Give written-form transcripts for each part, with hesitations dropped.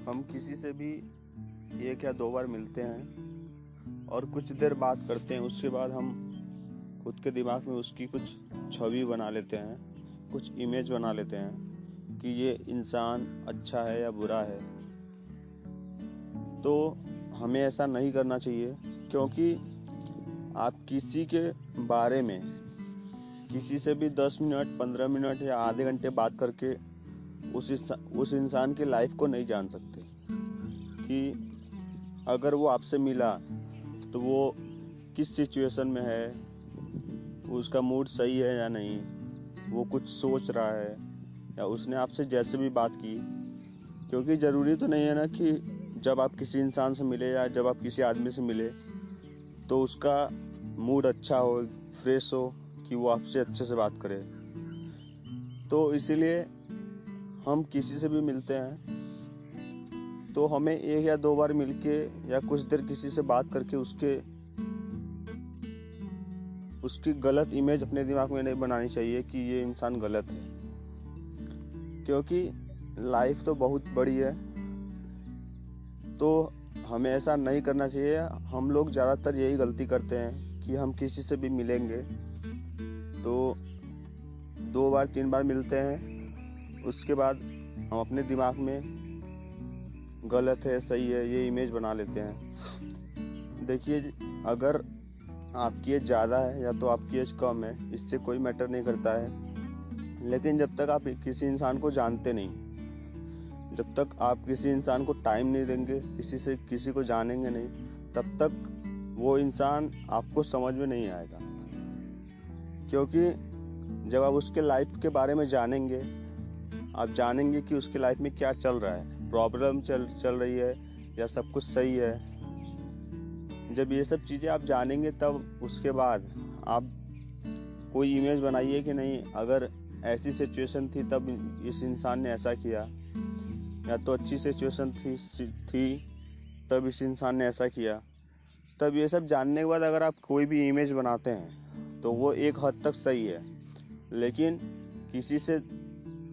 हम किसी से भी 1 या 2 बार मिलते हैं और कुछ देर बात करते हैं, उसके बाद हम खुद के दिमाग में उसकी कुछ छवि बना लेते हैं, कुछ इमेज बना लेते हैं कि ये इंसान अच्छा है या बुरा है। तो हमें ऐसा नहीं करना चाहिए, क्योंकि आप किसी के बारे में किसी से भी 10 मिनट, 15 मिनट या आधे घंटे बात करके उस इंसान की लाइफ को नहीं जान सकते कि अगर वो आपसे मिला तो वो किस सिचुएशन में है, उसका मूड सही है या नहीं, वो कुछ सोच रहा है या उसने आपसे जैसे भी बात की। क्योंकि ज़रूरी तो नहीं है ना कि जब आप किसी इंसान से मिले या जब आप किसी आदमी से मिले तो उसका मूड अच्छा हो, फ्रेश हो, कि वो आपसे अच्छे से बात करे। तो इसीलिए हम किसी से भी मिलते हैं तो हमें 1 या 2 बार मिलके या कुछ देर किसी से बात करके उसकी गलत इमेज अपने दिमाग में नहीं बनानी चाहिए कि ये इंसान गलत है। क्योंकि लाइफ तो बहुत बड़ी है, तो हमें ऐसा नहीं करना चाहिए। हम लोग ज़्यादातर यही गलती करते हैं कि हम किसी से भी मिलेंगे तो 2 बार 3 बार मिलते हैं, उसके बाद हम अपने दिमाग में गलत है सही है ये इमेज बना लेते हैं। देखिए, अगर आपकी एज ज़्यादा है या तो आपकी एज कम है, इससे कोई मैटर नहीं करता है। लेकिन जब तक आप किसी इंसान को जानते नहीं, जब तक आप किसी इंसान को टाइम नहीं देंगे, किसी को जानेंगे नहीं, तब तक वो इंसान आपको समझ में नहीं आएगा। क्योंकि जब आप उसके लाइफ के बारे में जानेंगे, आप जानेंगे कि उसके लाइफ में क्या चल रहा है, प्रॉब्लम चल रही है या सब कुछ सही है। जब ये सब चीज़ें आप जानेंगे तब उसके बाद आप कोई इमेज बनाइए कि नहीं, अगर ऐसी सिचुएशन थी तब इस इंसान ने ऐसा किया, या तो अच्छी सिचुएशन थी तब इस इंसान ने ऐसा किया। तब ये सब जानने के बाद अगर आप कोई भी इमेज बनाते हैं तो वो एक हद तक सही है। लेकिन किसी से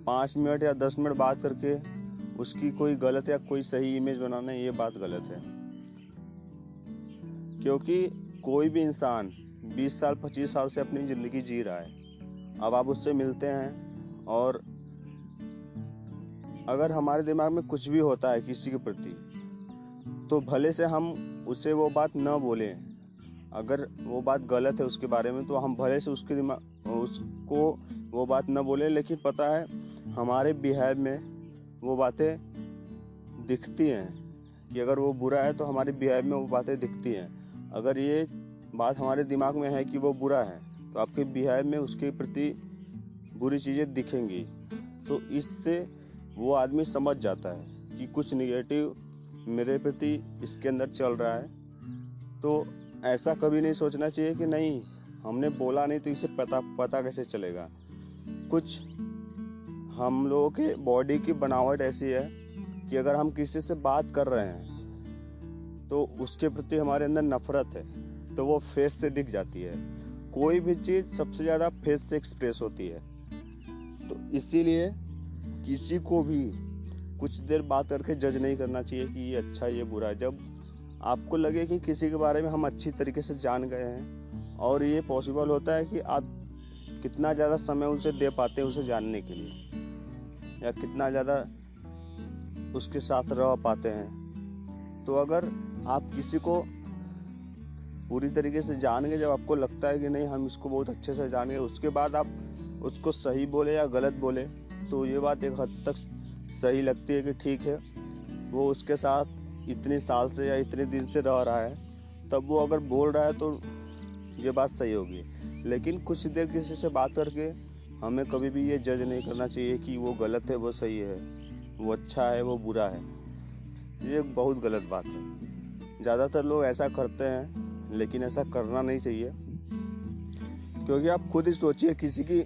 5 मिनट या 10 मिनट बात करके उसकी कोई गलत या कोई सही इमेज बनाना, ये बात गलत है। क्योंकि कोई भी इंसान 20 साल 25 साल से अपनी जिंदगी जी रहा है। अब आप उससे मिलते हैं और अगर हमारे दिमाग में कुछ भी होता है किसी के प्रति, तो भले से हम उसे वो बात न बोलें। अगर वो बात गलत है उसके बारे में तो हम भले से उसको वो बात न बोले, लेकिन पता है हमारे बिहेव में वो बातें दिखती हैं कि अगर वो बुरा है तो हमारे बिहेव में वो बातें दिखती हैं। अगर ये बात हमारे दिमाग में है कि वो बुरा है तो आपके बिहेव में उसके प्रति बुरी चीज़ें दिखेंगी। तो इससे वो आदमी समझ जाता है कि कुछ निगेटिव मेरे प्रति इसके अंदर चल रहा है। तो ऐसा कभी नहीं सोचना चाहिए कि नहीं, हमने बोला नहीं तो इसे पता कैसे चलेगा। कुछ हम लोगों के बॉडी की बनावट ऐसी है कि अगर हम किसी से बात कर रहे हैं तो उसके प्रति हमारे अंदर नफरत है, तो वो फेस से दिख जाती है। कोई भी चीज सबसे ज्यादा फेस से एक्सप्रेस होती है। तो इसीलिए किसी को भी कुछ देर बात करके जज नहीं करना चाहिए कि ये अच्छा ये बुरा है। जब आपको लगे कि किसी के बारे में हम अच्छी तरीके से जान गए हैं, और ये पॉसिबल होता है कि आप कितना ज्यादा समय उसे दे पाते हैं उसे जानने के लिए, या कितना ज्यादा उसके साथ रह पाते हैं। तो अगर आप किसी को पूरी तरीके से जान गए, जब आपको लगता है कि नहीं हम इसको बहुत अच्छे से जान गए, उसके बाद आप उसको सही बोले या गलत बोले, तो ये बात एक हद तक सही लगती है कि ठीक है, वो उसके साथ इतने साल से या इतने दिन से रह रहा है, तब वो अगर बोल रहा है तो ये बात सही होगी। लेकिन कुछ देर किसी से बात करके हमें कभी भी ये जज नहीं करना चाहिए कि वो गलत है वो सही है, वो अच्छा है वो बुरा है। ये बहुत गलत बात है। ज़्यादातर लोग ऐसा करते हैं, लेकिन ऐसा करना नहीं चाहिए। क्योंकि आप खुद ही सोचिए, किसी की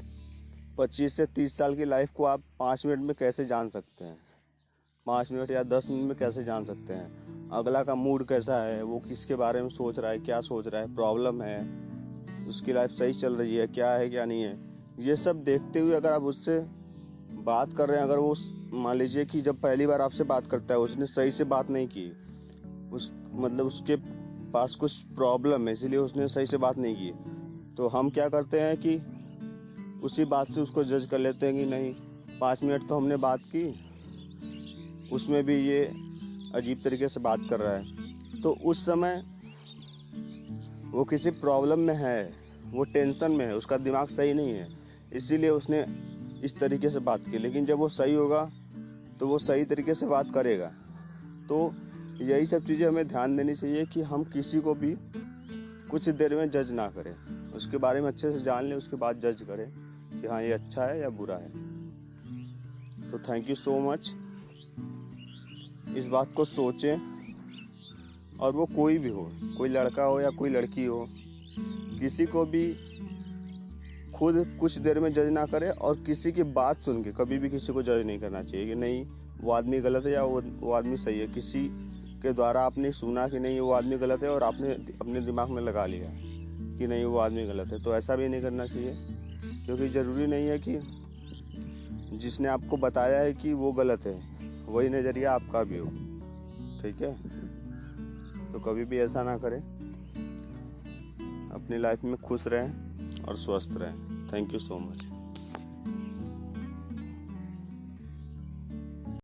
25 से 30 साल की लाइफ को आप 5 मिनट में कैसे जान सकते हैं? 5 मिनट या 10 मिनट में कैसे जान सकते हैं? अगला का मूड कैसा है, वो किसके बारे में सोच रहा है, क्या सोच रहा है, प्रॉब्लम है, उसकी लाइफ सही चल रही है, क्या है क्या नहीं है, ये सब देखते हुए अगर आप उससे बात कर रहे हैं, अगर वो मान लीजिए कि जब पहली बार आपसे बात करता है उसने सही से बात नहीं की, उस मतलब उसके पास कुछ प्रॉब्लम है इसीलिए उसने सही से बात नहीं की, तो हम क्या करते हैं कि उसी बात से उसको जज कर लेते हैं कि नहीं 5 मिनट तो हमने बात की, उसमें भी ये अजीब तरीके से बात कर रहा है। तो उस समय वो किसी प्रॉब्लम में है, वो टेंशन में है, उसका दिमाग सही नहीं है, इसीलिए उसने इस तरीके से बात की। लेकिन जब वो सही होगा तो वो सही तरीके से बात करेगा। तो यही सब चीज़ें हमें ध्यान देनी चाहिए कि हम किसी को भी कुछ देर में जज ना करें, उसके बारे में अच्छे से जान लें, उसके बाद जज करें कि हाँ ये अच्छा है या बुरा है। तो थैंक यू सो मच। इस बात को सोचें, और वो कोई भी हो, कोई लड़का हो या कोई लड़की हो, किसी को भी खुद कुछ देर में जज ना करें, और किसी की बात सुन के कभी भी किसी को जज नहीं करना चाहिए कि नहीं वो आदमी गलत है या वो आदमी सही है। किसी के द्वारा आपने सुना कि नहीं वो आदमी गलत है और आपने अपने दिमाग में लगा लिया कि नहीं वो आदमी गलत है, तो ऐसा भी नहीं करना चाहिए, क्योंकि जरूरी नहीं है कि जिसने आपको बताया है कि वो गलत है वही नजरिया आपका भी हो। ठीक है, तो कभी भी ऐसा ना करें, अपनी लाइफ में खुश रहें और स्वस्थ रहें। Thank you so much.